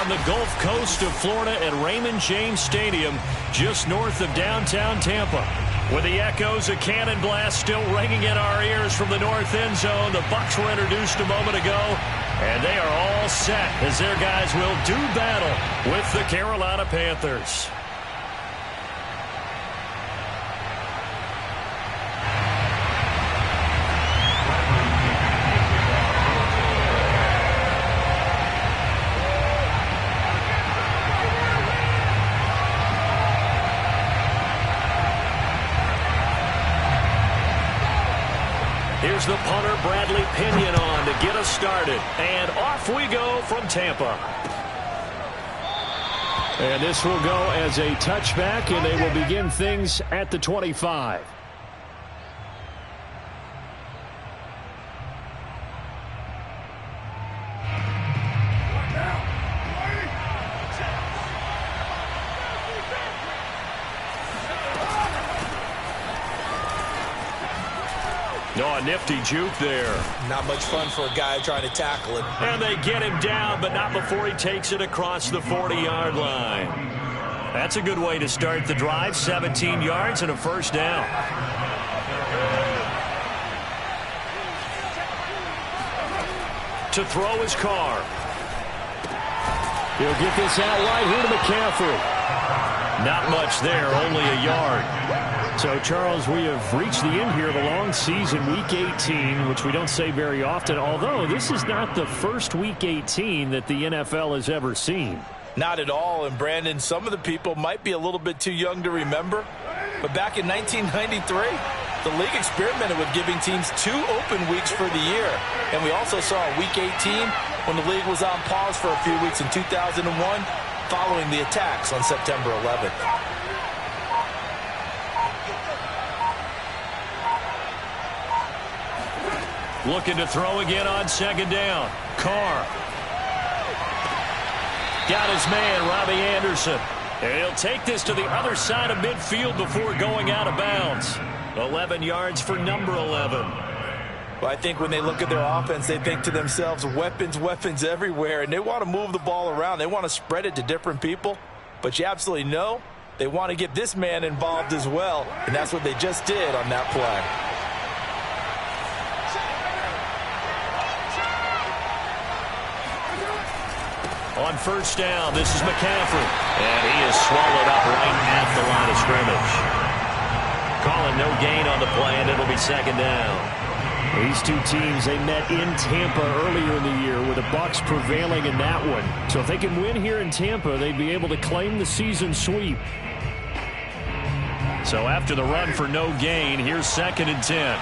on the Gulf Coast of Florida at Raymond James Stadium, just north of downtown Tampa. With the echoes of cannon blast still ringing in our ears from the north end zone, the Bucs were introduced a moment ago, and they are all set as their guys will do battle with the Carolina Panthers. Here's the punter, Bradley Pinion, on to get us started. And off we go from Tampa. And this will go as a touchback, and they will begin things at the 25. No, a nifty juke there. Not much fun for a guy trying to tackle it. And they get him down, but not before he takes it across the 40-yard line. That's a good way to start the drive. 17 yards and a first down. To throw his Carr. He'll get this out wide here to McCaffrey. Not much there, only a yard. So, Charles, we have reached the end here of a long season, Week 18, which we don't say very often, although this is not the first Week 18 that the NFL has ever seen. Not at all, and Brandon, some of the people might be a little bit too young to remember, but back in 1993, the league experimented with giving teams 2 open weeks for the year, and we also saw Week 18 when the league was on pause for a few weeks in 2001 following the attacks on September 11th. Looking to throw again on second down. Carr. Got his man, Robbie Anderson. And he'll take this to the other side of midfield before going out of bounds. 11 yards for number 11. Well, I think when they look at their offense, they think to themselves, weapons, weapons everywhere, and they want to move the ball around. They want to spread it to different people, but you absolutely know they want to get this man involved as well, and that's what they just did on that play. On first down, this is McCaffrey. And he is swallowed up right at the line of scrimmage. Calling no gain on the play, and it'll be second down. These two teams, they met in Tampa earlier in the year with the Bucs prevailing in that one. So if they can win here in Tampa, they'd be able to claim the season sweep. So after the run for no gain, here's 2nd and 10.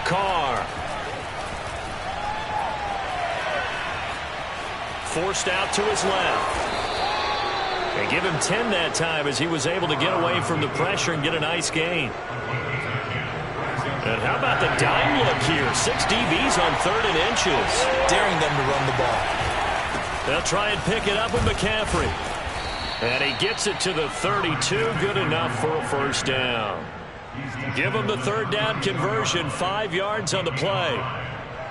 Carr. Forced out to his left. They give him 10 that time as he was able to get away from the pressure and get a nice gain. And how about the dime look here? 6 DBs on 3rd and inches. Daring them to run the ball. They'll try and pick it up with McCaffrey. And he gets it to the 32. Good enough for a first down. Give him the 3rd down conversion. 5 yards on the play.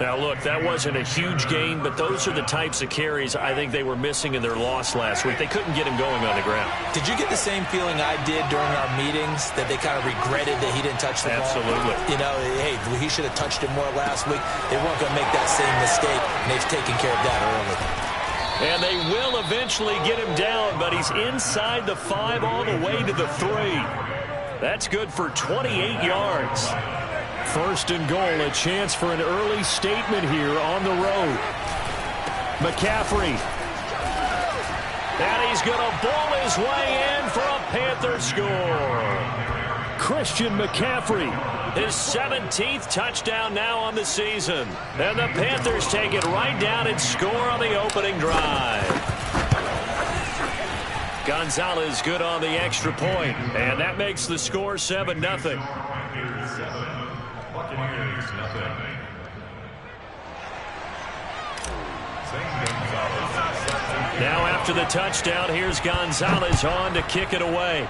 Now, look, that wasn't a huge gain, but those are the types of carries I think they were missing in their loss last week. They couldn't get him going on the ground. Did you get the same feeling I did during our meetings, that they kind of regretted that he didn't touch the ball? Absolutely. You know, hey, he should have touched it more last week. They weren't going to make that same mistake, and they've taken care of that early. And they will eventually get him down, but he's inside the 5 all the way to the 3. That's good for 28 yards. 1st and goal, a chance for an early statement here on the road. McCaffrey. And he's going to ball his way in for a Panther score. Christian McCaffrey, his 17th touchdown now on the season. And the Panthers take it right down and score on the opening drive. Gonzalez good on the extra point, and that makes the score 7-0. Now after the touchdown, here's Gonzalez on to kick it away.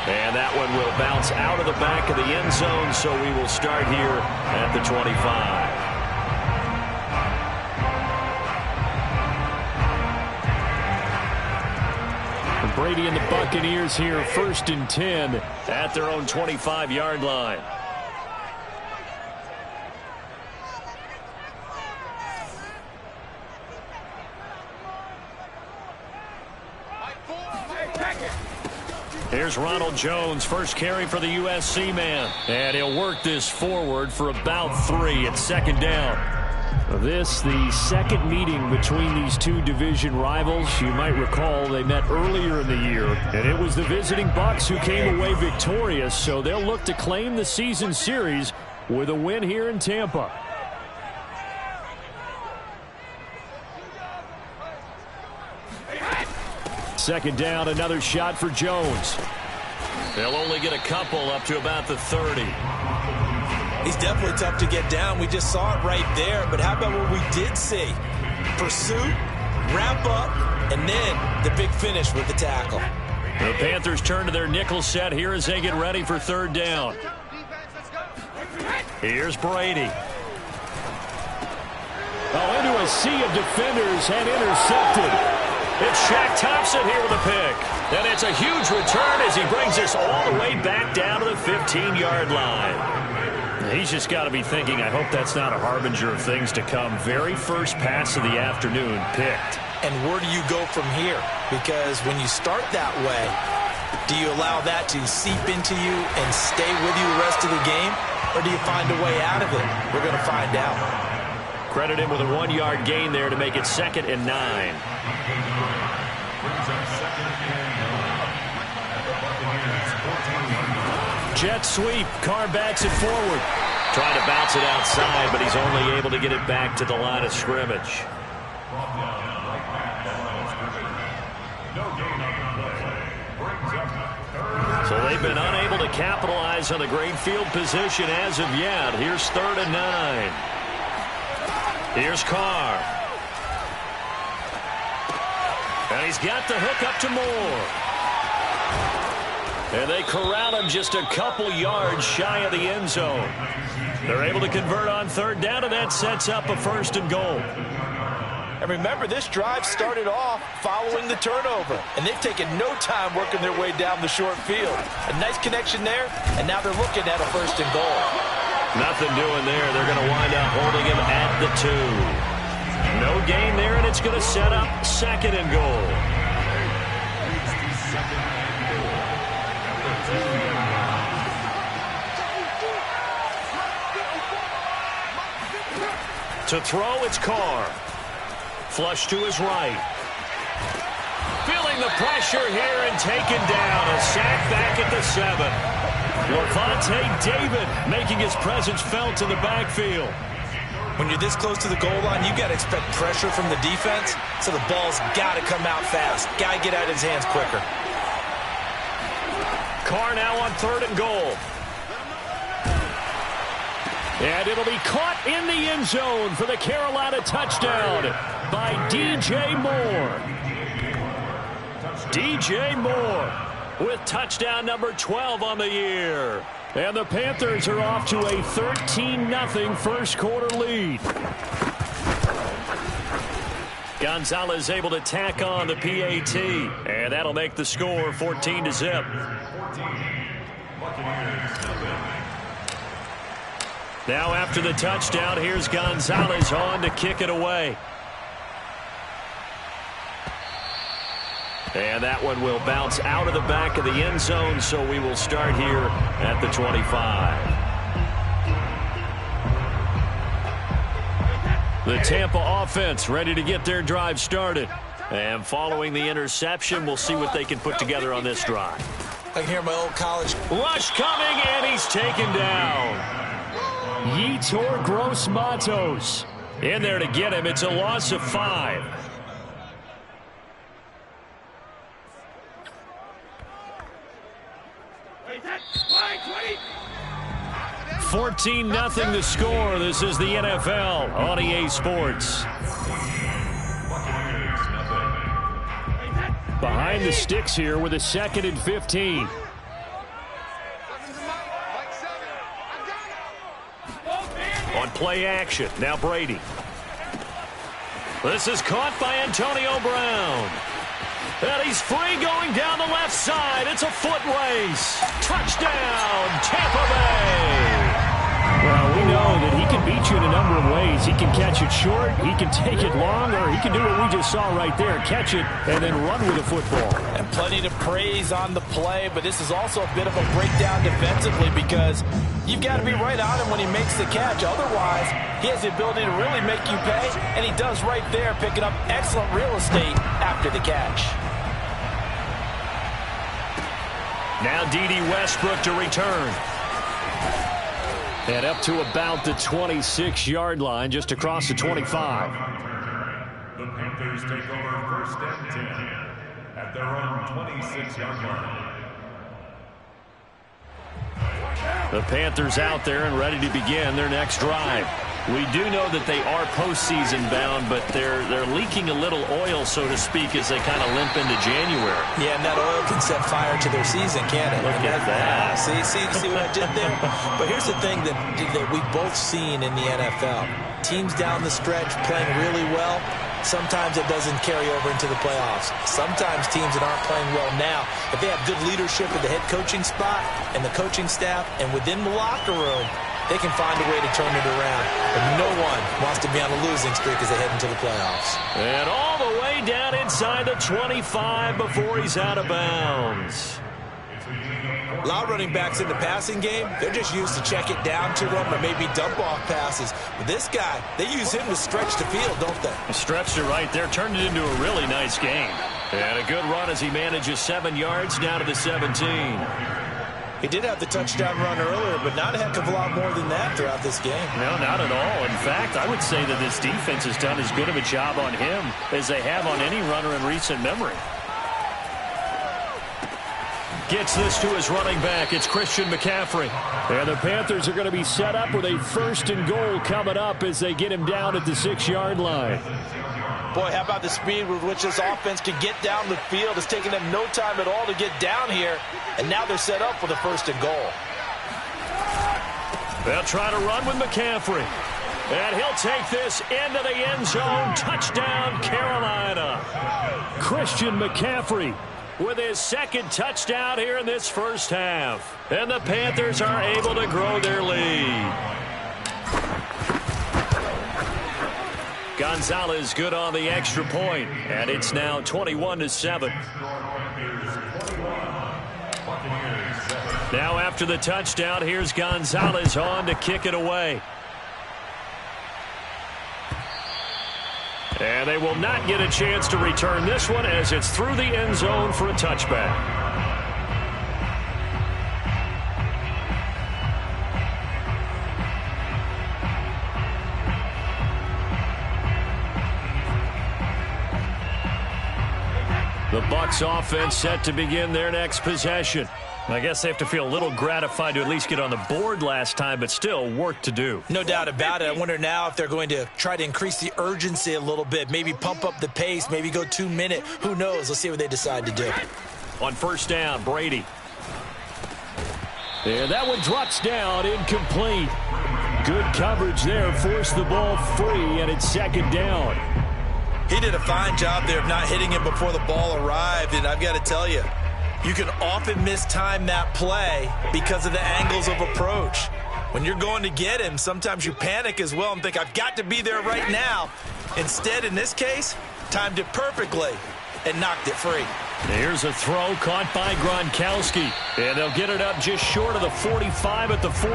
And that one will bounce out of the back of the end zone, so we will start here at the 25. Brady and the Buccaneers here, 1st and 10 at their own 25-yard line. Here's Ronald Jones, first carry for the USC man. And he'll work this forward for about 3 at 2nd down. This, the second meeting between these two division rivals. You might recall they met earlier in the year, and it was the visiting Bucs who came away victorious, so they'll look to claim the season series with a win here in Tampa. Second down, another shot for Jones. They'll only get a couple up to about the 30. He's definitely tough to get down. We just saw it right there. But how about what we did see? Pursuit, wrap up, and then the big finish with the tackle. The Panthers turn to their nickel set here as they get ready for 3rd down. Here's Brady. Oh, into a sea of defenders and intercepted. It's Shaq Thompson here with a pick. And it's a huge return as he brings us all the way back down to the 15-yard line. He's just got to be thinking, I hope that's not a harbinger of things to come. Very first pass of the afternoon picked. And where do you go from here? Because when you start that way, do you allow that to seep into you and stay with you the rest of the game? Or do you find a way out of it? We're going to find out. Credit him with a 1-yard gain there to make it 2nd and 9. Jet sweep. Carr backs it forward. Trying to bounce it outside, but he's only able to get it back to the line of scrimmage. So they've been unable to capitalize on the great field position as of yet. Here's 3rd and 9. Here's Carr. And he's got the hook up to Moore. And they corral him just a couple yards shy of the end zone. They're able to convert on 3rd down, and that sets up a 1st and goal. And remember, this drive started off following the turnover. And they've taken no time working their way down the short field. A nice connection there, and now they're looking at a 1st and goal. Nothing doing there. They're going to wind up holding him at the 2. No gain there, and it's going to set up 2nd and goal. To throw, it's Carr. Flush to his right. Feeling the pressure here and taken down. A sack back at the 7. Wk18 David making his presence felt in the backfield. When you're this close to the goal line, you got to expect pressure from the defense, so the ball's got to come out fast. Got to get out of his hands quicker. Carr now on 3rd and goal. And it'll be caught in the end zone for the Carolina touchdown by DJ Moore. DJ Moore with touchdown number 12 on the year. And the Panthers are off to a 13-0 first quarter lead. Gonzalez able to tack on the PAT. And that'll make the score 14-0. Now after the touchdown, here's Gonzalez on to kick it away. And that one will bounce out of the back of the end zone, so we will start here at the 25. The Tampa offense ready to get their drive started. And following the interception, we'll see what they can put together on this drive. I can hear my old college. Rush coming, and he's taken down. Yetur Gross-Matos in there to get him. It's a loss of 5. Wait. 14-0 the score. This is the NFL on EA Sports. Behind the sticks here with a 2nd and 15. play action. Now Brady. This is caught by Antonio Brown. And he's free going down the left side. It's a foot race. Touchdown, Tampa Bay. Well, we know that he can beat you in a number of ways. He can catch it short, he can take it long, or he can do what we just saw right there, catch it and then run with the football. And plenty to praise on the play, but this is also a bit of a breakdown defensively because you've got to be right on him when he makes the catch. Otherwise, he has the ability to really make you pay, and he does right there, picking up excellent real estate after the catch. Now D.D. Westbrook to return. And up to about the 26-yard line, just across the 25. The Panthers take over 1st and 10 at their own 26-yard line. The Panthers out there and ready to begin their next drive. We do know that they are postseason bound, but they're leaking a little oil, so to speak, as they kind of limp into January. Yeah, and that oil can set fire to their season, can't it? Look at that. See what I did there? But here's the thing that we've both seen in the NFL. Teams down the stretch playing really well. Sometimes it doesn't carry over into the playoffs. Sometimes teams that aren't playing well now, if they have good leadership at the head coaching spot and the coaching staff and within the locker room, they can find a way to turn it around. But no one wants to be on a losing streak as they head into the playoffs. And all the way down inside the 25 before he's out of bounds. A lot of running backs in the passing game, they're just used to check it down to them or maybe dump off passes. But this guy, they use him to stretch the field, don't they? Stretched it right there, turned it into a really nice game. And a good run as he manages 7 yards down to the 17. He did have the touchdown run earlier, but not a heck of a lot more than that throughout this game. No, not at all. In fact, I would say that this defense has done as good of a job on him as they have on any runner in recent memory. Gets this to his running back. It's Christian McCaffrey. And the Panthers are going to be set up with a 1st and goal coming up as they get him down at the 6-yard line. Boy, how about the speed with which this offense can get down the field? It's taken them no time at all to get down here, and now they're set up with a 1st and goal. They'll try to run with McCaffrey. And he'll take this into the end zone. Touchdown, Carolina. Christian McCaffrey with his 2nd touchdown here in this first half. And the Panthers are able to grow their lead. Gonzalez good on the extra point, and it's now 21-7. Now after the touchdown, here's Gonzalez on to kick it away. And they will not get a chance to return this one as it's through the end zone for a touchback. The Bucs offense set to begin their next possession. I guess they have to feel a little gratified to at least get on the board last time, but still work to do. No doubt about it. I wonder now if they're going to try to increase the urgency a little bit, maybe pump up the pace, maybe go 2-minute. Who knows? Let's see what they decide to do. On 1st down, Brady. And that one drops down, incomplete. Good coverage there, forced the ball free, and it's 2nd down. He did a fine job there of not hitting him before the ball arrived, and I've got to tell you, you can often mistime that play because of the angles of approach. When you're going to get him, sometimes you panic as well and think, I've got to be there right now. Instead, in this case, timed it perfectly and knocked it free. Here's a throw caught by Gronkowski, and they'll get it up just short of the 45 at the 44.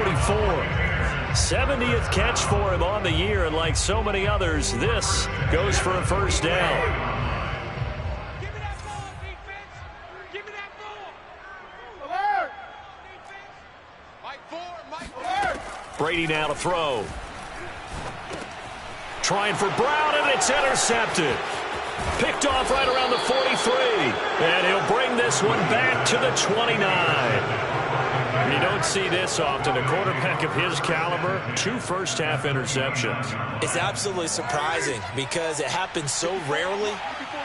70th catch for him on the year, and like so many others, this goes for a 1st down. Give me that ball, defense. Give me that ball. Alert. Mike 4, Mike 4. Brady now to throw. Trying for Brown, and it's intercepted. Picked off right around the 43. And he'll bring this one back to the 29. You don't see this often. A quarterback of his caliber, 2 first-half interceptions. It's absolutely surprising because it happens so rarely.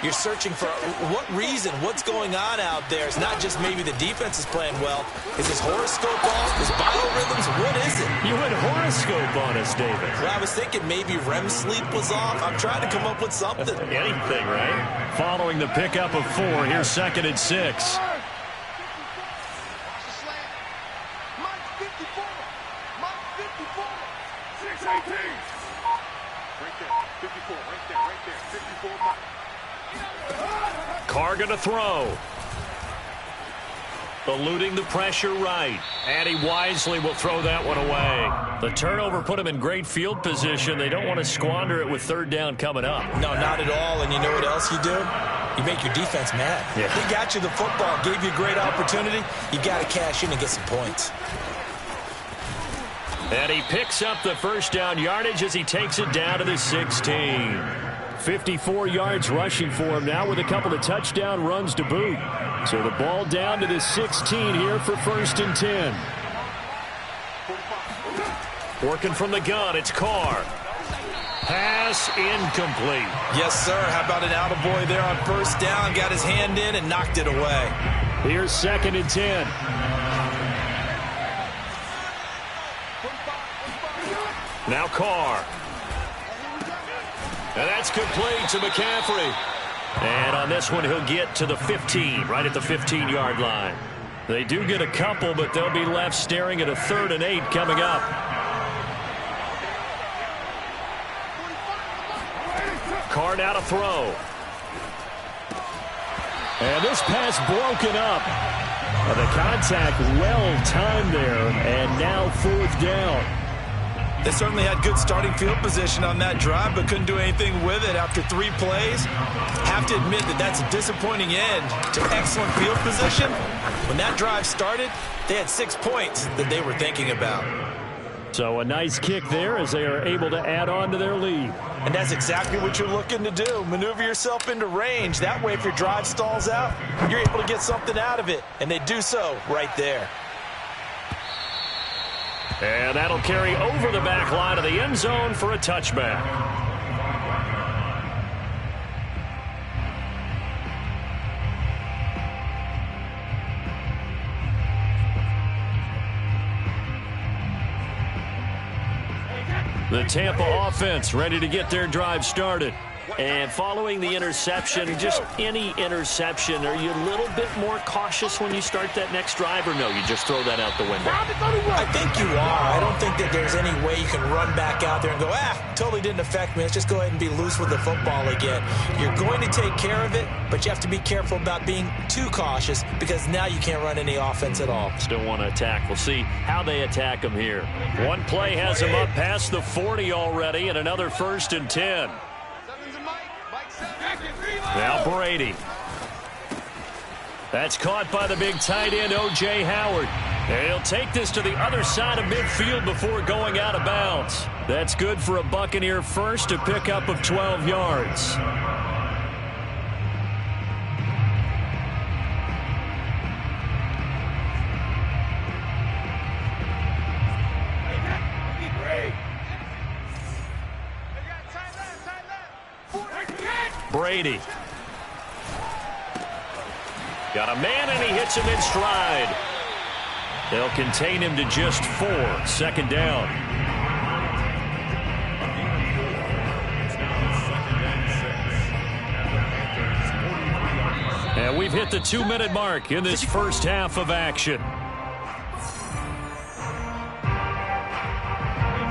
You're searching for what reason, what's going on out there. It's not just maybe the defense is playing well. Is his horoscope off? His biorhythms? What is it? You went horoscope on us, David. Well, I was thinking maybe REM sleep was off. I'm trying to come up with something. Anything, right? Following the pickup of 4, here's 2nd and 6. Carr going to throw. Eluding the pressure right. And he wisely will throw that one away. The turnover put him in great field position. They don't want to squander it with 3rd down coming up. No, not at all. And you know what else you do? You make your defense mad. Yeah. They got you the football, gave you a great opportunity. You got to cash in and get some points. And he picks up the first down yardage as he takes it down to the 16. 54 yards rushing for him now with a couple of touchdown runs to boot. So the ball down to the 16 here for 1st and 10. Working from the gun, it's Carr. Pass incomplete. Yes, sir. How about an attaboy there on 1st down? Got his hand in and knocked it away. Here's 2nd and 10. Now Carr. And that's complete to McCaffrey. And on this one, he'll get to the 15, right at the 15-yard line. They do get a couple, but they'll be left staring at a 3rd and 8 coming up. Carr now to throw. And this pass broken up. The contact well timed there, and now 4th down. They certainly had good starting field position on that drive, but couldn't do anything with it after 3 plays. Have to admit that that's a disappointing end to excellent field position. When that drive started, they had 6 points that they were thinking about. So a nice kick there as they are able to add on to their lead. And that's exactly what you're looking to do. Maneuver yourself into range. That way, if your drive stalls out, you're able to get something out of it. And they do so right there. And that'll carry over the back line of the end zone for a touchback. The Tampa offense ready to get their drive started. And following the interception, just any interception, are you a little bit more cautious when you start that next drive, or no, you just throw that out the window? I think you are. I don't think that there's any way you can run back out there and go, totally didn't affect me. Let's just go ahead and be loose with the football again. You're going to take care of it, but you have to be careful about being too cautious because now you can't run any offense at all. Still want to attack. We'll see how they attack them here. One play has them up past the 40 already, and another 1st and 10. Now Brady. That's caught by the big tight end, O.J. Howard. And he'll take this to the other side of midfield before going out of bounds. That's good for a Buccaneer first to pick up of 12 yards. Brady. Got a man, and he hits him in stride. They'll contain him to just 4. 2nd down. And we've hit the 2-minute mark in this first half of action.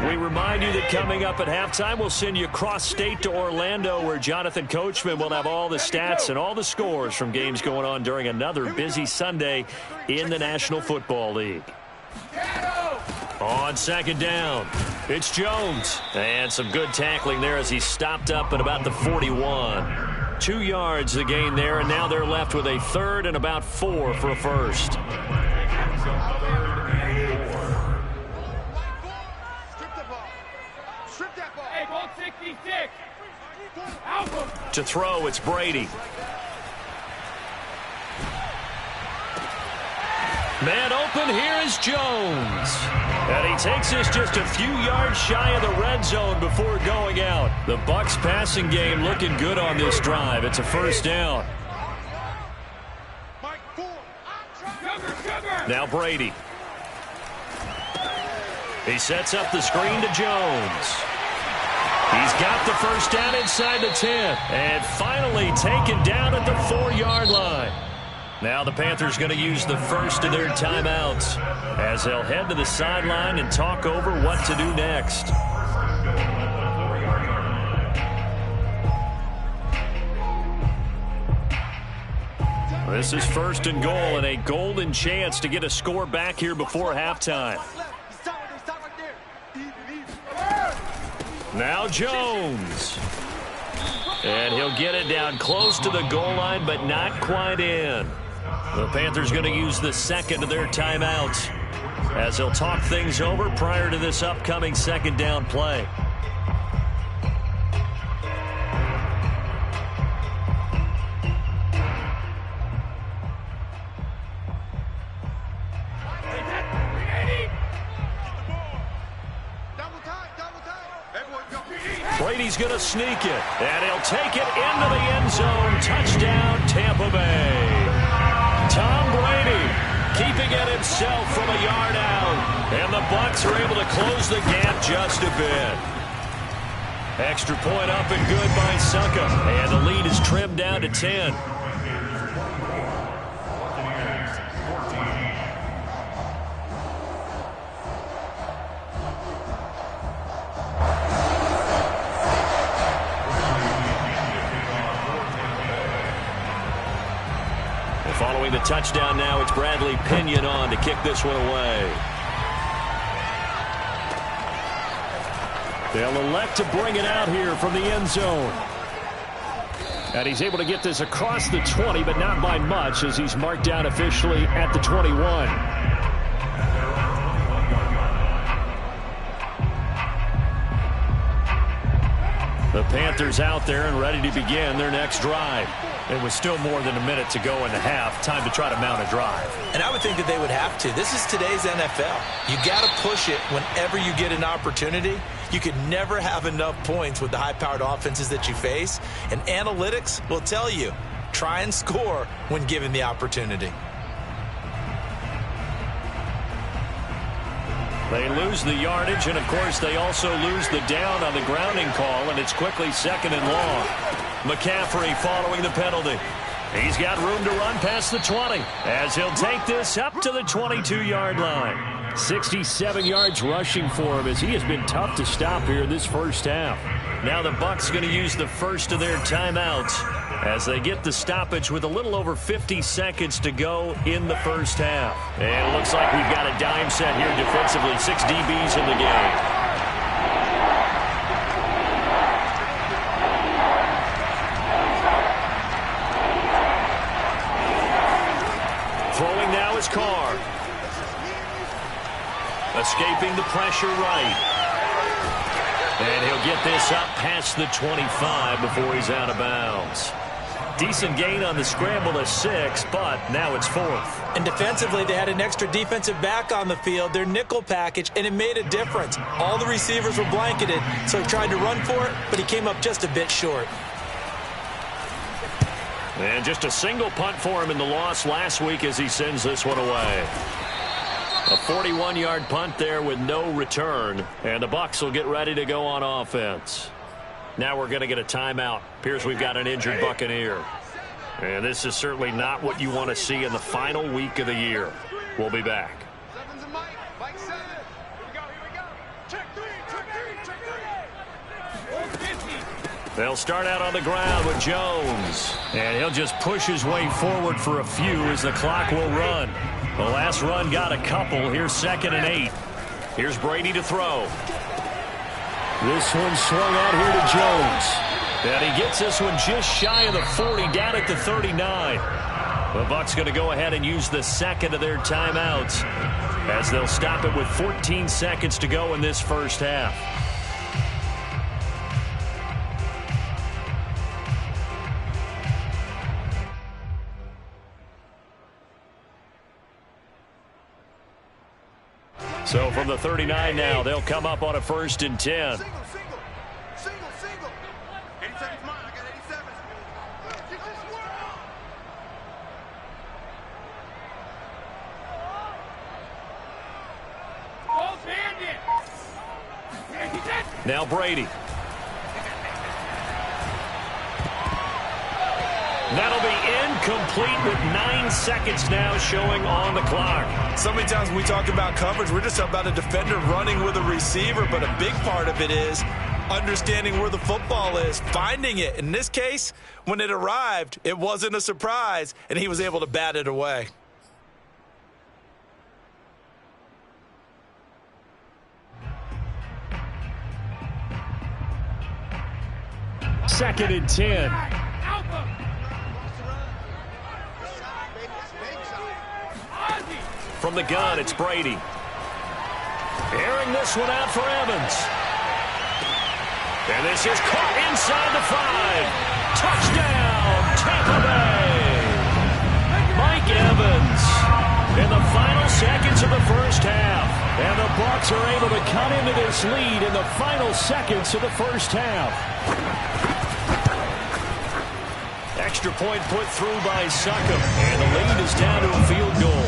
We remind you that coming up at halftime, we'll send you cross-state to Orlando, where Jonathan Coachman will have all the stats and all the scores from games going on during another busy Sunday in the National Football League. On 2nd down, it's Jones. And some good tackling there as he stopped up at about the 41. 2 yards the gain there, and now they're left with a 3rd and about 4 for a first. To throw, it's Brady. Man open, here is Jones. And he takes us just a few yards shy of the red zone before going out. The Bucs passing game looking good on this drive. It's a first down. Now Brady. He sets up the screen to Jones. He's got the first down inside the 10. And finally taken down at the 4-yard line. Now the Panthers going to use the first of their timeouts as they'll head to the sideline and talk over what to do next. This is first and goal and a golden chance to get a score back here before halftime. Now Jones. And he'll get it down close to the goal line, but not quite in. The Panthers going to use the second of their timeouts as they'll talk things over prior to this upcoming second down play. Brady's going to sneak it, and he'll take it into the end zone. Touchdown, Tampa Bay. Tom Brady keeping it himself from a yard out, and the Bucs are able to close the gap just a bit. Extra point up and good by Succa, and the lead is trimmed down to 10. Following the touchdown now, it's Bradley Pinion on to kick this one away. They'll elect to bring it out here from the end zone. And he's able to get this across the 20, but not by much as he's marked down officially at the 21. The Panthers out there and ready to begin their next drive. It was still more than a minute to go in the half. Time to try to mount a drive. And I would think that they would have to. This is today's NFL. You got to push it whenever you get an opportunity. You could never have enough points with the high-powered offenses that you face. And analytics will tell you, try and score when given the opportunity. They lose the yardage, and, of course, they also lose the down on the grounding call, and it's quickly second and long. McCaffrey following the penalty. He's got room to run past the 20 as he'll take this up to the 22-yard line. 67 yards rushing for him as he has been tough to stop here in this first half. Now the Bucs going to use the first of their timeouts as they get the stoppage with a little over 50 seconds to go in the first half. And it looks like we've got a dime set here defensively. 6 DBs in the game. Throwing now is Carr. Escaping the pressure right. And he'll get this up past the 25 before he's out of bounds. Decent gain on the scramble to 6, but now it's 4th. And defensively, they had an extra defensive back on the field, their nickel package, and it made a difference. All the receivers were blanketed, so he tried to run for it, but he came up just a bit short. And just a single punt for him in the loss last week as he sends this one away. A 41-yard punt there with no return. And the Bucs will get ready to go on offense. Now we're going to get a timeout. Appears we've got an injured Buccaneer. And this is certainly not what you want to see in the final week of the year. We'll be back. They'll start out on the ground with Jones. And he'll just push his way forward for a few as the clock will run. The last run got a couple. Here's 2nd and 8. Here's Brady to throw. This one swung out here to Jones. And he gets this one just shy of the 40, down at the 39. The Bucs going to go ahead and use the second of their timeouts as they'll stop it with 14 seconds to go in this first half. So from the 39 now, they'll come up on a 1st and 10. Single. 87's mine. I got 87. Now Brady. That'll be incomplete with 9 seconds now showing on the clock. So many times when we talk about coverage, we're just talking about a defender running with a receiver, but a big part of it is understanding where the football is, finding it. In this case, when it arrived, it wasn't a surprise, and he was able to bat it away. Second and 10. From the gun, it's Brady. Airing this one out for Evans. And this is caught inside the 5. Touchdown, Tampa Bay. Mike Evans in the final seconds of the first half. And the Bucs are able to cut into this lead in the final seconds of the first half. Extra point put through by Succop. And the lead is down to a field goal.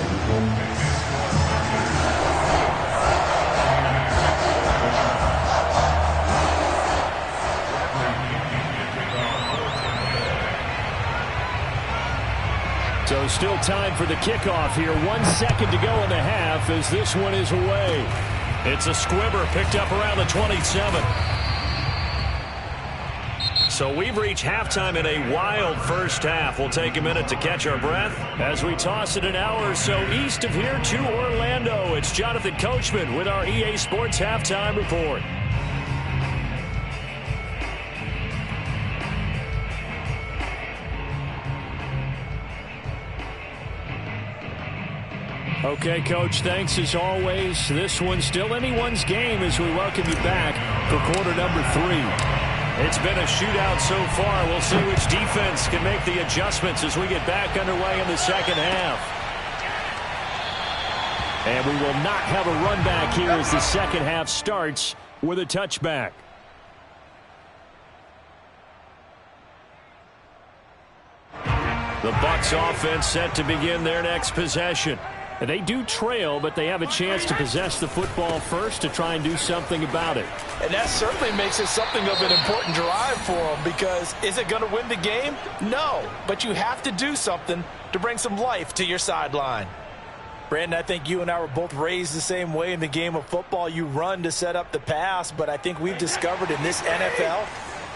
So still time for the kickoff here. 1 second to go in the half as this one is away. It's a squibber picked up around the 27. So we've reached halftime in a wild first half. We'll take a minute to catch our breath as we toss it an hour or so east of here to Orlando. It's Jonathan Coachman with our EA Sports Halftime Report. Okay, Coach, thanks as always. This one's still anyone's game as we welcome you back for quarter number 3. It's been a shootout so far. We'll see which defense can make the adjustments as we get back underway in the second half. And we will not have a run back here as the second half starts with a touchback. The Bucs offense set to begin their next possession. They do trail, but they have a chance to possess the football first to try and do something about it. And that certainly makes it something of an important drive for them, because is it going to win the game? No, but you have to do something to bring some life to your sideline. Brandon, I think you and I were both raised the same way in the game of football. You run to set up the pass, but I think we've discovered in this NFL,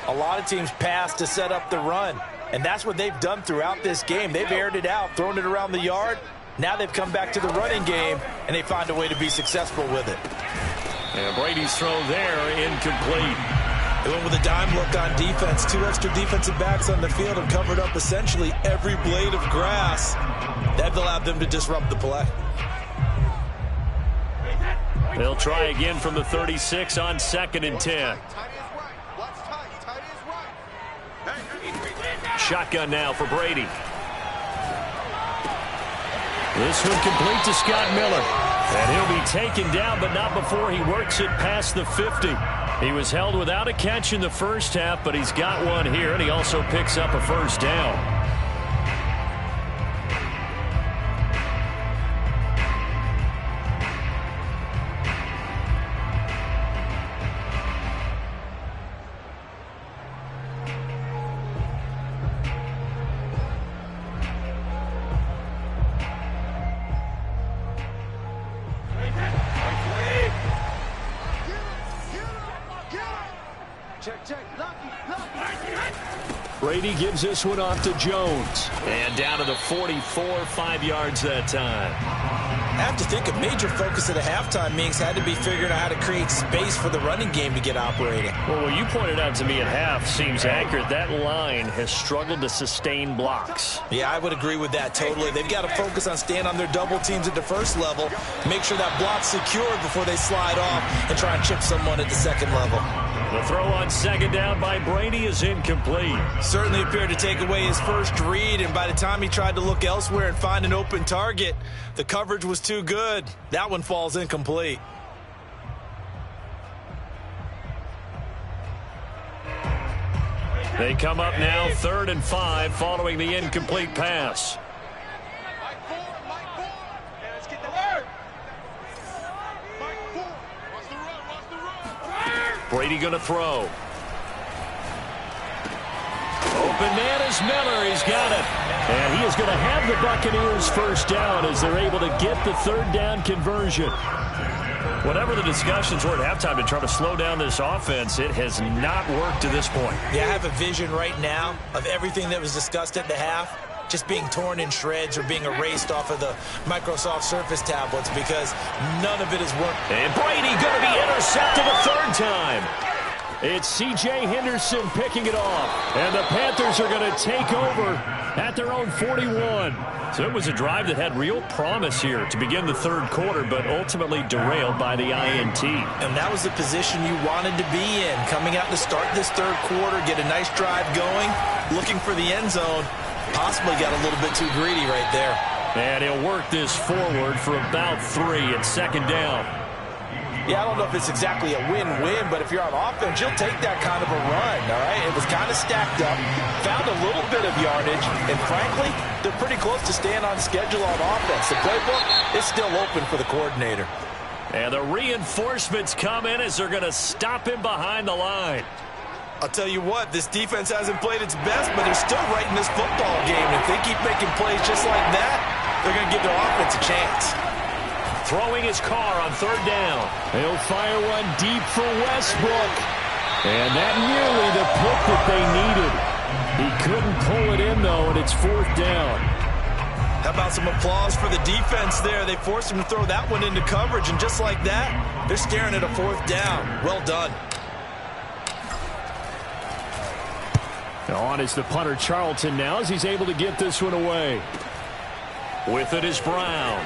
a lot of teams pass to set up the run. And that's what they've done throughout this game. They've aired it out, thrown it around the yard. Now they've come back to the running game, and they find a way to be successful with it. And Brady's throw there, incomplete. They went with a dime look on defense. 2 extra defensive backs on the field and covered up essentially every blade of grass. That allowed them to disrupt the play. They'll try again from the 36 on 2nd and 10. Shotgun now for Brady. This one complete to Scott Miller. And he'll be taken down, but not before he works it past the 50. He was held without a catch in the first half, but he's got one here, and he also picks up a first down. Brady gives this one off to Jones. And down to the 44, 5 yards that time. I have to think a major focus of the halftime meetings had to be figuring out how to create space for the running game to get operating. Well, what you pointed out to me at half seems accurate. That line has struggled to sustain blocks. Yeah, I would agree with that totally. They've got to focus on staying on their double teams at the first level, make sure that block's secured before they slide off and try and chip someone at the second level. The throw on 2nd down by Brady is incomplete. Certainly appeared to take away his first read, and by the time he tried to look elsewhere and find an open target, the coverage was too good. That one falls incomplete. They come up now 3rd and 5 following the incomplete pass. Brady going to throw. Open man is Miller. He's got it. And he is going to have the Buccaneers first down as they're able to get the 3rd down conversion. Whatever the discussions were at halftime to try to slow down this offense, it has not worked to this point. Yeah, I have a vision right now of everything that was discussed at the half just being torn in shreds or being erased off of the Microsoft Surface tablets because none of it has worked. And Brady going to be intercepted a 3rd time. It's C.J. Henderson picking it off. And the Panthers are going to take over at their own 41. So it was a drive that had real promise here to begin the 3rd quarter, but ultimately derailed by the INT. And that was the position you wanted to be in, coming out to start this 3rd quarter, get a nice drive going, looking for the end zone. Possibly got a little bit too greedy right there. And he'll work this forward for about 3 at 2nd down. Yeah, I don't know if it's exactly a win-win, but if you're on offense, you'll take that kind of a run, all right? It was kind of stacked up, found a little bit of yardage, and frankly, they're pretty close to staying on schedule on offense. The playbook is still open for the coordinator. And the reinforcements come in as they're going to stop him behind the line. I'll tell you what, this defense hasn't played its best, but they're still right in this football game. If they keep making plays just like that, they're going to give their offense a chance. Throwing his car on 3rd down. He'll fire one deep for Westbrook. And that nearly the pick that they needed. He couldn't pull it in, though, and it's 4th down. How about some applause for the defense there? They forced him to throw that one into coverage, and just like that, they're staring at a 4th down. Well done. On is the punter Charlton now as he's able to get this one away. With it is Brown.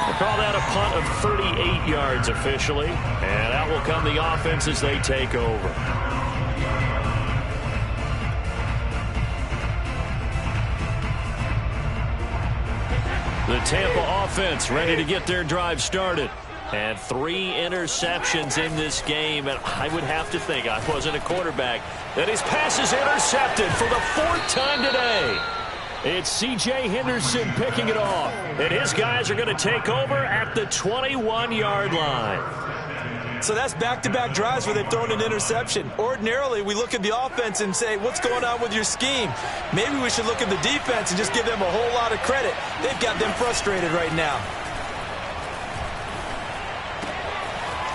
We'll call that a punt of 38 yards officially. And out will come the offense as they take over. The Tampa offense ready to get their drive started. And 3 interceptions in this game. And I would have to think, I wasn't a quarterback, that his pass is intercepted for the 4th time today. It's C.J. Henderson picking it off. And his guys are going to take over at the 21-yard line. So that's back-to-back drives where they've thrown an interception. Ordinarily, we look at the offense and say, what's going on with your scheme? Maybe we should look at the defense and just give them a whole lot of credit. They've got them frustrated right now.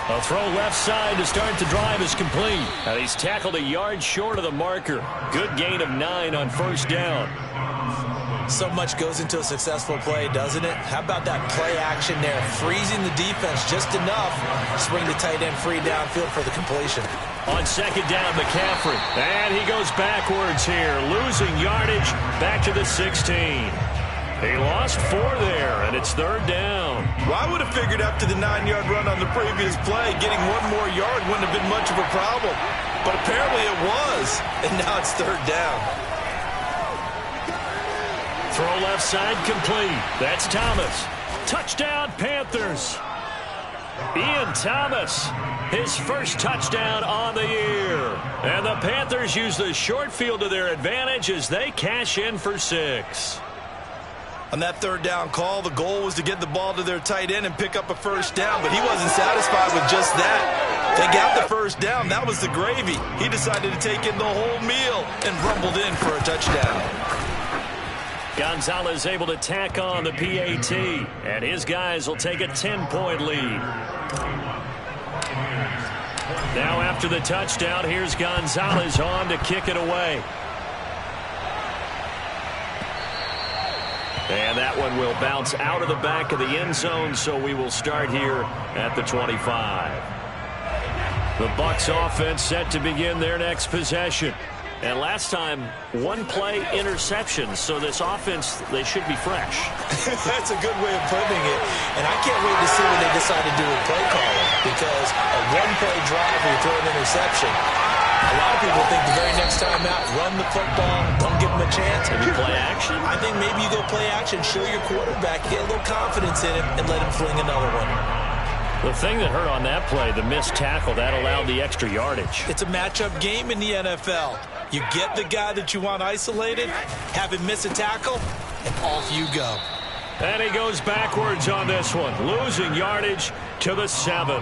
A throw left side to start the drive is complete. And he's tackled a yard short of the marker. Good gain of 9 on 1st down. So much goes into a successful play, doesn't it? How about that play action there? Freezing the defense just enough to swing the tight end free downfield for the completion. On 2nd down, McCaffrey. And he goes backwards here, losing yardage back to the 16. He lost 4 there, and it's 3rd down. Well, I would have figured after the 9-yard run on the previous play, getting 1 more yard wouldn't have been much of a problem. But apparently it was, and now it's 3rd down. Throw left side complete. That's Thomas. Touchdown, Panthers. Ian Thomas, his first touchdown on the year. And the Panthers use the short field to their advantage as they cash in for 6. On that 3rd down call, the goal was to get the ball to their tight end and pick up a 1st down, but he wasn't satisfied with just that. They got the 1st down. That was the gravy. He decided to take in the whole meal and rumbled in for a touchdown. Gonzalez able to tack on the PAT, and his guys will take a 10-point lead. Now after the touchdown, here's Gonzalez on to kick it away. And that one will bounce out of the back of the end zone, so we will start here at the 25. The Bucs offense set to begin their next possession. And last time, 1-play interception, so this offense, they should be fresh. That's a good way of putting it. And I can't wait to see what they decide to do with play calling, because a 1-play drive where you throw an interception, a lot of people think the very next time out, run the football, don't give them a chance. Maybe play action? I think maybe you go play action, show your quarterback, get a little confidence in him, and let him fling another one. The thing that hurt on that play, the missed tackle, that allowed the extra yardage. It's a matchup game in the NFL. You get the guy that you want isolated, have him miss a tackle, and off you go. And he goes backwards on this one, losing yardage to the 7.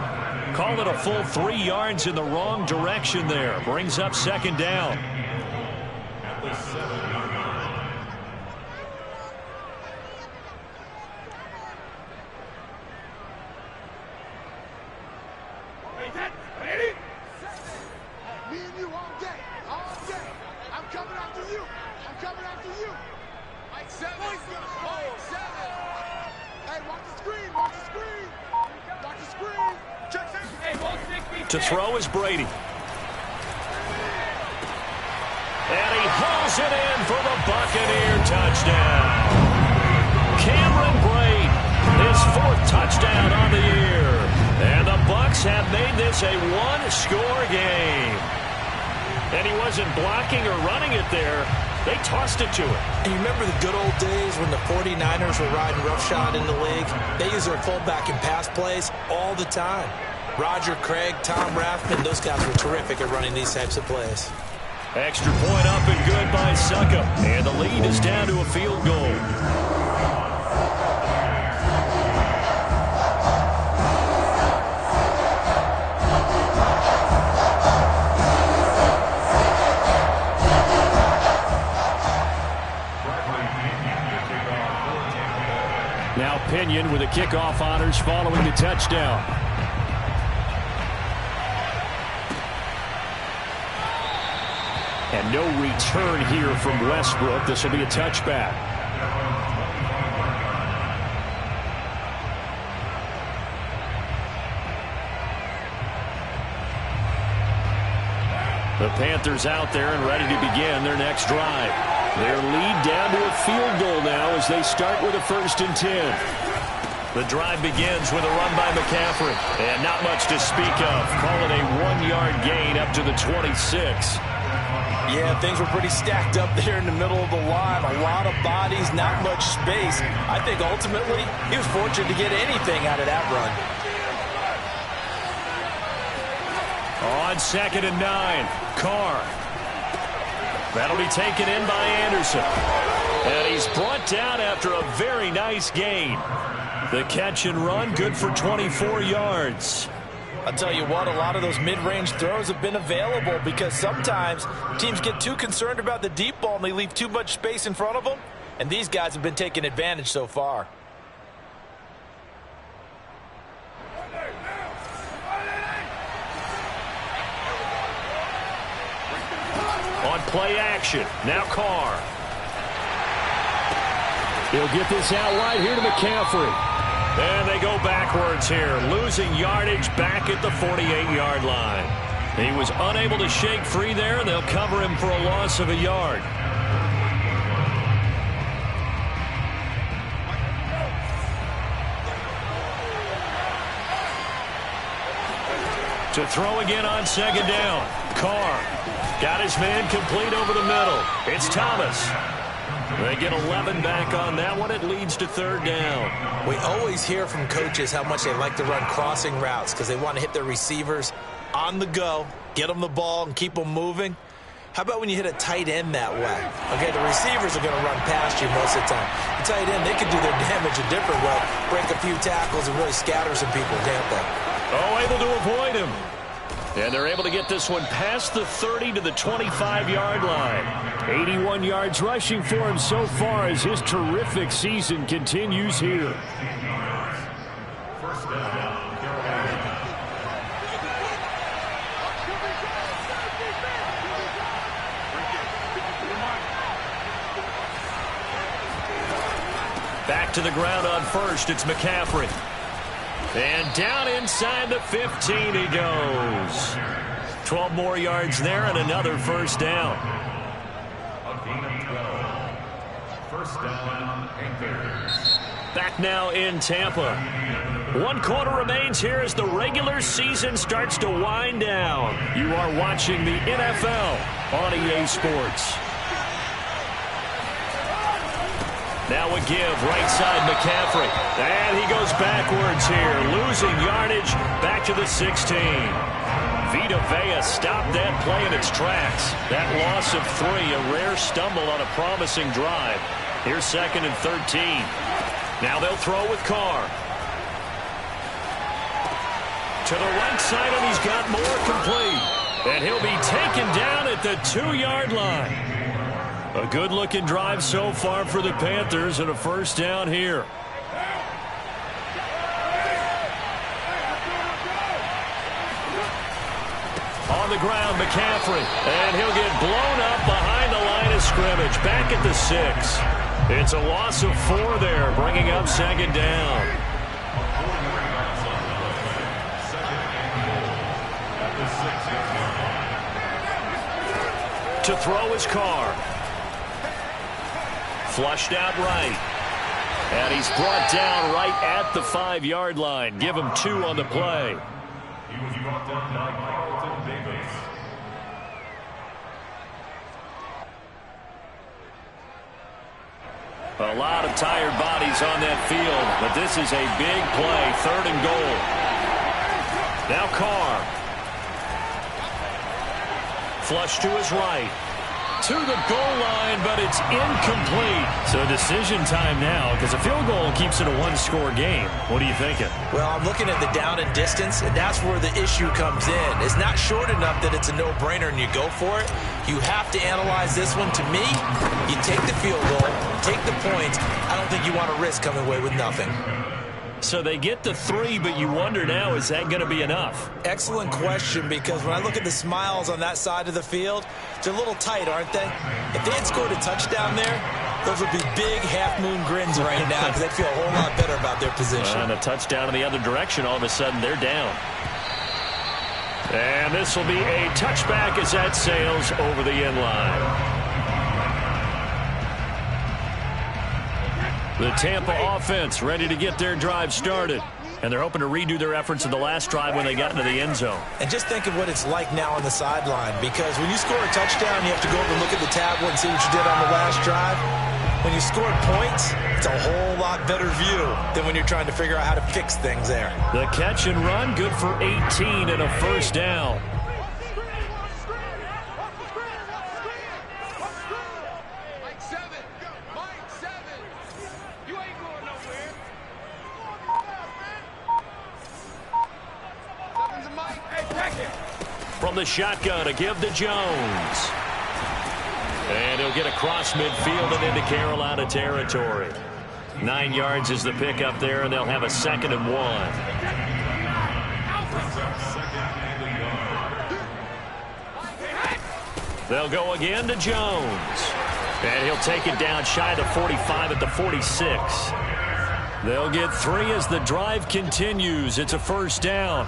Call it a full 3 yards in the wrong direction there. Brings up second down. At the 7-yard line. Me and you all day. All day. I'm coming after you. I'm coming after you. Mike 7. Mike 7. Hey, watch the screen. Watch the screen. Watch the screen. Check safety. Hey, ball 6 feet. To throw is Brady. And he hauls it in for the Buccaneer touchdown. Cameron Brate, his 4th touchdown on the year. And the Bucs have made this a 1-score game. And he wasn't blocking or running it there. They tossed it to him. And you remember the good old days when the 49ers were riding roughshod in the league? They used their fullback in pass plays all the time. Roger Craig, Tom Rathman, those guys were terrific at running these types of plays. Extra point up and good by Suckup. And the lead is down to a field goal. Now Pinion with the kickoff honors following the touchdown. And no return here from Westbrook. This will be a touchback. The Panthers out there and ready to begin their next drive. Their lead down to a field goal now as they start with a 1st and 10. The drive begins with a run by McCaffrey. And not much to speak of. Call it a 1-yard gain up to the 26. Yeah, things were pretty stacked up there in the middle of the line. A lot of bodies, not much space. I think ultimately he was fortunate to get anything out of that run. On 2nd and 9, Carr. That'll be taken in by Anderson. And he's brought down after a very nice gain. The catch and run, good for 24 yards. I'll tell you what, a lot of those mid-range throws have been available because sometimes teams get too concerned about the deep ball and they leave too much space in front of them. And these guys have been taking advantage so far. On play action, now Carr. He'll get this out wide here to McCaffrey. And they go backwards here, losing yardage back at the 48-yard line. He was unable to shake free there, and they'll cover him for a loss of a yard. To throw again on 2nd down. Carr got his man complete over the middle. It's Thomas. They get 11 back on that one. It leads to 3rd down. We always hear from coaches how much they like to run crossing routes because they want to hit their receivers on the go, get them the ball, and keep them moving. How about when you hit a tight end that way? Okay, the receivers are going to run past you most of the time. The tight end, they can do their damage a different way, break a few tackles and really scatter some people, can't they? Oh, able to avoid him. And they're able to get this one past the 30 to the 25-yard line. 81 yards rushing for him so far as his terrific season continues here. First down, Carolina. Back to the ground on 1st. It's McCaffrey. And down inside the 15 he goes. 12 more yards there and another 1st down. A gain of 12. First down, Panthers. Back now in Tampa. 1 quarter remains here as the regular season starts to wind down. You are watching the NFL on EA Sports. Now a give, right side McCaffrey. And he goes backwards here, losing yardage back to the 16. Vita Vea stopped that play in its tracks. That loss of 3, a rare stumble on a promising drive. Here's 2nd and 13. Now they'll throw with Carr. To the right side, and he's got more complete. And he'll be taken down at the 2-yard line. A good-looking drive so far for the Panthers, and a first down here. On the ground, McCaffrey. And he'll get blown up behind the line of scrimmage. Back at the 6. It's a loss of 4 there, bringing up 2nd down. To throw his Carr. Flushed out right. And he's brought down right at the 5-yard line. Give him 2 on the play. He was brought down by Carlton Davis. A lot of tired bodies on that field, but this is a big play. 3rd and goal. Now Carr. Flush to his right. To the goal line, but it's incomplete. So decision time now, because a field goal keeps it a 1-score game. What are you thinking? Well, I'm looking at the down and distance, and that's where the issue comes in. It's not short enough that it's a no-brainer and you go for it. You have to analyze this one. To me, you take the field goal, take the points. I don't think you want to risk coming away with nothing. So they get the 3, but you wonder now, is that going to be enough? Excellent question, because when I look at the smiles on that side of the field, they're a little tight, aren't they? If they had scored a touchdown there, those would be big half-moon grins right now, because they'd feel a whole lot better about their position. And a touchdown in the other direction, all of a sudden they're down. And this will be a touchback as that sails over the end line. The Tampa offense ready to get their drive started. And they're hoping to redo their efforts in the last drive when they got into the end zone. And just think of what it's like now on the sideline, because when you score a touchdown, you have to go over and look at the tablet and see what you did on the last drive. When you scored points, it's a whole lot better view than when you're trying to figure out how to fix things there. The catch and run, good for 18 and a first down. From the shotgun, a give to Jones. And he'll get across midfield and into Carolina territory. 9 yards is the pickup there, and they'll have a 2nd and 1. They'll go again to Jones. And he'll take it down shy of the 45 at the 46. They'll get 3 as the drive continues. It's a first down.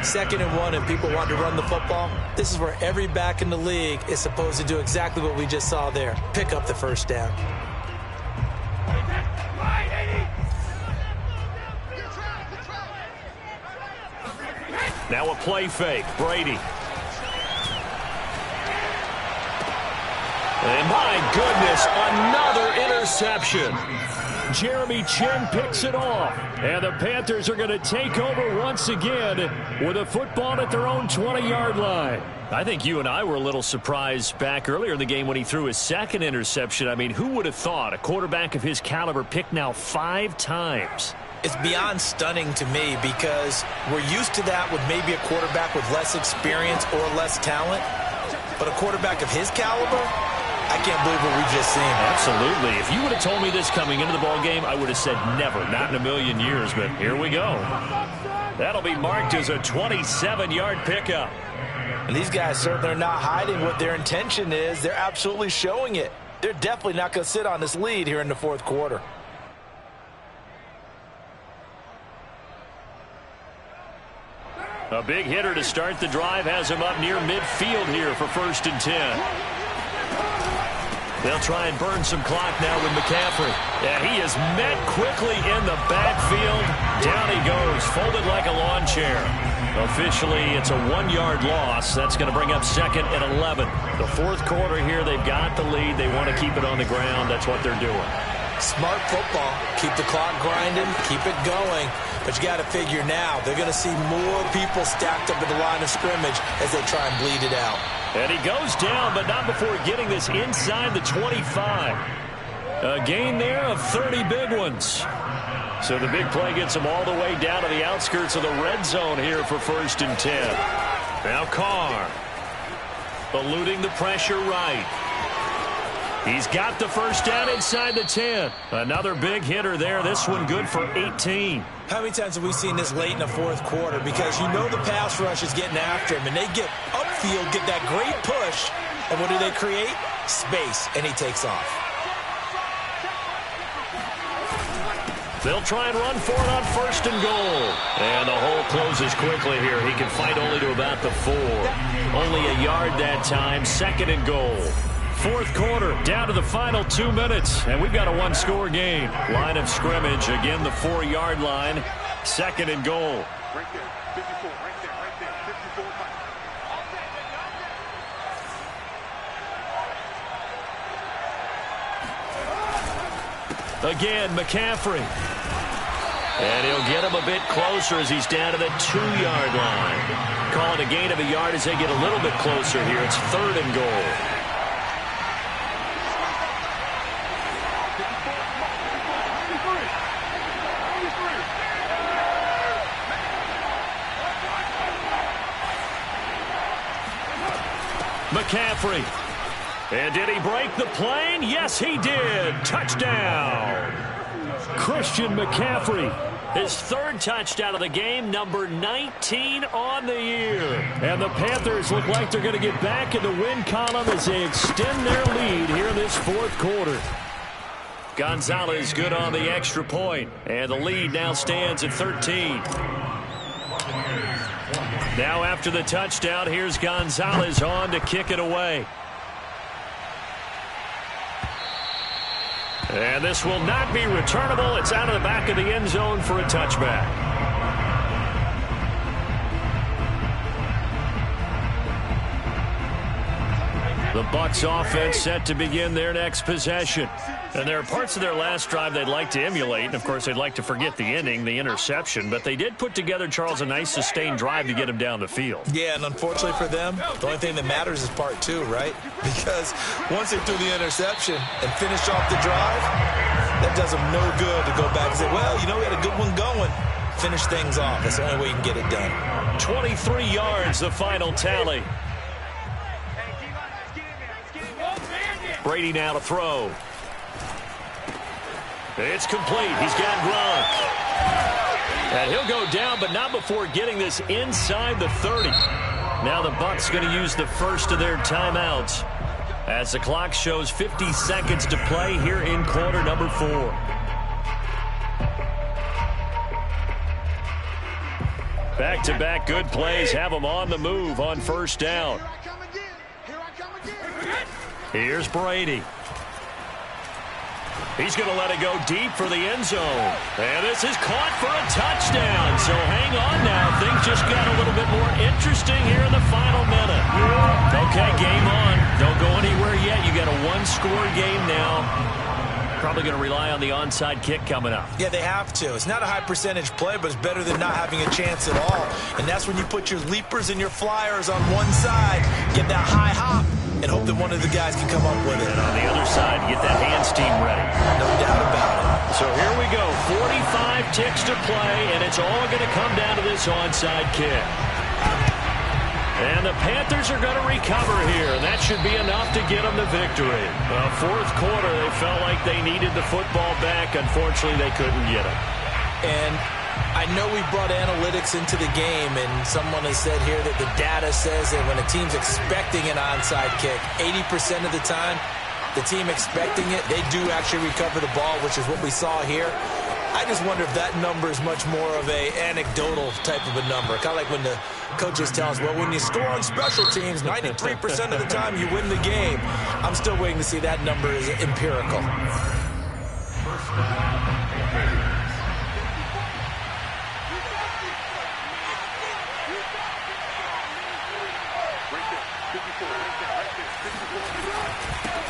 2nd and 1, and people want to run the football. This is where every back in the league is supposed to do exactly what we just saw there. Pick up the first down. Now a play fake. Brady. And my goodness, another interception. Jeremy Chin picks it off. And the Panthers are going to take over once again with a football at their own 20-yard line. I think you and I were a little surprised back earlier in the game when he threw his 2nd interception. I mean, who would have thought a quarterback of his caliber picked now 5 times? It's beyond stunning to me, because we're used to that with maybe a quarterback with less experience or less talent. But a quarterback of his caliber, I can't believe what we've just seen. Absolutely. If you would have told me this coming into the ball game, I would have said never, not in a million years, but here we go. That'll be marked as a 27-yard pickup. And these guys certainly are not hiding what their intention is. They're absolutely showing it. They're definitely not going to sit on this lead here in the 4th quarter. A big hitter to start the drive has him up near midfield here for 1st and 10. They'll try and burn some clock now with McCaffrey. And he is met quickly in the backfield. Down he goes, folded like a lawn chair. Officially, it's a 1-yard loss. That's going to bring up 2nd and 11. The 4th quarter here, they've got the lead. They want to keep it on the ground. That's what they're doing. Smart football. Keep the clock grinding. Keep it going. But you got to figure now, they're going to see more people stacked up at the line of scrimmage as they try and bleed it out. And he goes down, but not before getting this inside the 25. A gain there of 30 big ones. So the big play gets him all the way down to the outskirts of the red zone here for 1st and 10. Now Carr. Eluding the pressure right. He's got the first down inside the 10. Another big hitter there. This one good for 18. How many times have we seen this late in the fourth quarter? Because you know the pass rush is getting after him, and they get upfield, get that great push, and what do they create? Space, and he takes off. They'll try and run for it on 1st and goal. And the hole closes quickly here. He can fight only to about the 4. Only a yard that time. 2nd and goal. 4th quarter, down to the final 2 minutes. And we've got a one-score game. Line of scrimmage, again the 4-yard line. 2nd and goal. Right there, 54, right there, 54. Again, McCaffrey. And he'll get him a bit closer as he's down to the 2-yard line. Call it a gain of a yard as they get a little bit closer here. It's 3rd and goal. McCaffrey. And did he break the plane? Yes, he did. Touchdown. Christian McCaffrey. His 3rd touchdown of the game, number 19 on the year. And the Panthers look like they're going to get back in the win column as they extend their lead here in this 4th quarter. Gonzalez good on the extra point. And the lead now stands at 13. Now after the touchdown, here's Gonzalez on to kick it away. And this will not be returnable. It's out of the back of the end zone for a touchback. The Bucs offense set to begin their next possession. And there are parts of their last drive they'd like to emulate. And, of course, they'd like to forget the inning, the interception. But they did put together, Charles, a nice sustained drive to get him down the field. Yeah, and unfortunately for them, the only thing that matters is part 2, right? Because once they threw the interception and finished off the drive, that does them no good to go back and say, well, you know, we had a good one going. Finish things off. That's the only way you can get it done. 23 yards, the final tally. Brady now to throw. It's complete. He's got Gronk. And he'll go down, but not before getting this inside the 30. Now the Bucs going to use the first of their timeouts as the clock shows 50 seconds to play here in quarter number 4. Back-to-back good plays have them on the move on 1st down. Here's Brady. He's going to let it go deep for the end zone. And this is caught for a touchdown. So hang on now. Things just got a little bit more interesting here in the final minute. Okay, game on. Don't go anywhere yet. You got a one-score game now. Probably going to rely on the onside kick coming up. Yeah, they have to. It's not a high percentage play, but it's better than not having a chance at all. And that's when you put your leapers and your flyers on one side, get that high hop, and hope that one of the guys can come up with it. And on the other side, get that hands team ready. No doubt about it. So here we go. 45 ticks to play, and it's all going to come down to this onside kick. And the Panthers are going to recover here. That should be enough to get them the victory. 4th quarter, they felt like they needed the football back. Unfortunately, they couldn't get it. And I know we brought analytics into the game, and someone has said here that the data says that when a team's expecting an onside kick, 80% of the time, the team expecting it, they do actually recover the ball, which is what we saw here. I just wonder if that number is much more of a anecdotal type of a number. Kind of like when the coaches tell us, well, when you score on special teams, 93% of the time you win the game. I'm still waiting to see that number is empirical.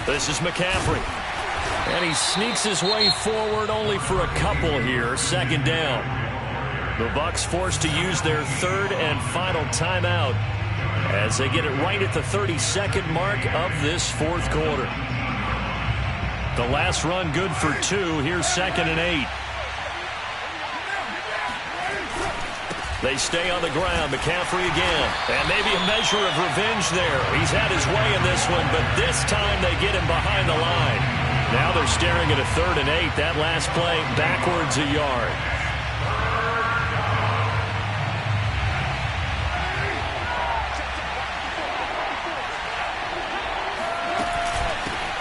This is McCaffrey. And he sneaks his way forward only for a couple here. Second down. The Bucs forced to use their third and final timeout as they get it right at the 32nd mark of this fourth quarter. The last run good for 2. Here's 2nd and 8. They stay on the ground. McCaffrey again. And maybe a measure of revenge there. He's had his way in this one, but this time they get him behind the line. Now they're staring at a 3rd and 8. That last play backwards a yard.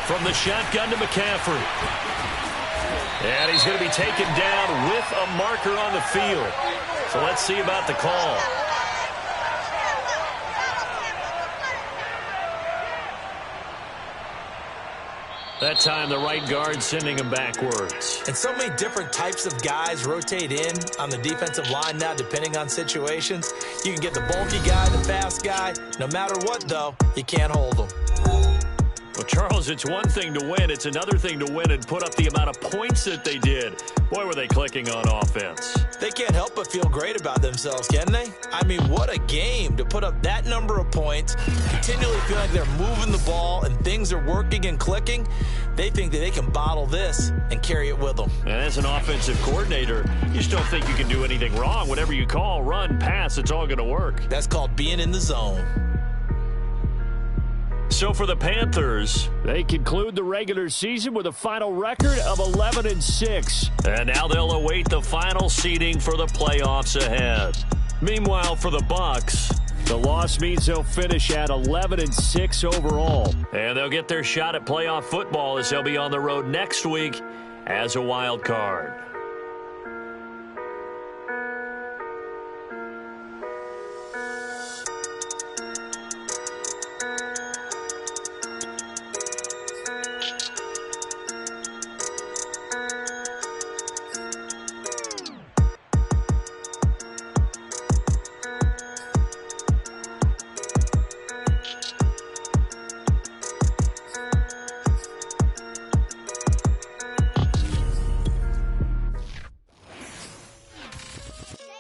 From the shotgun to McCaffrey. And he's going to be taken down with a marker on the field. So let's see about the call. That time the right guard sending him backwards. And so many different types of guys rotate in on the defensive line now depending on situations. You can get the bulky guy, the fast guy. No matter what, though, you can't hold them. Well, Charles, it's one thing to win. It's another thing to win and put up the amount of points that they did. Boy, were they clicking on offense. They can't help but feel great about themselves, can they? I mean, what a game to put up that number of points, continually feel like they're moving the ball and things are working and clicking. They think that they can bottle this and carry it with them. And as an offensive coordinator, you just don't think you can do anything wrong. Whatever you call, run, pass, it's all going to work. That's called being in the zone. So for the Panthers, they conclude the regular season with a final record of 11-6. And now they'll await the final seeding for the playoffs ahead. Meanwhile, for the Bucs, the loss means they'll finish at 11-6 overall. And they'll get their shot at playoff football as they'll be on the road next week as a wild card.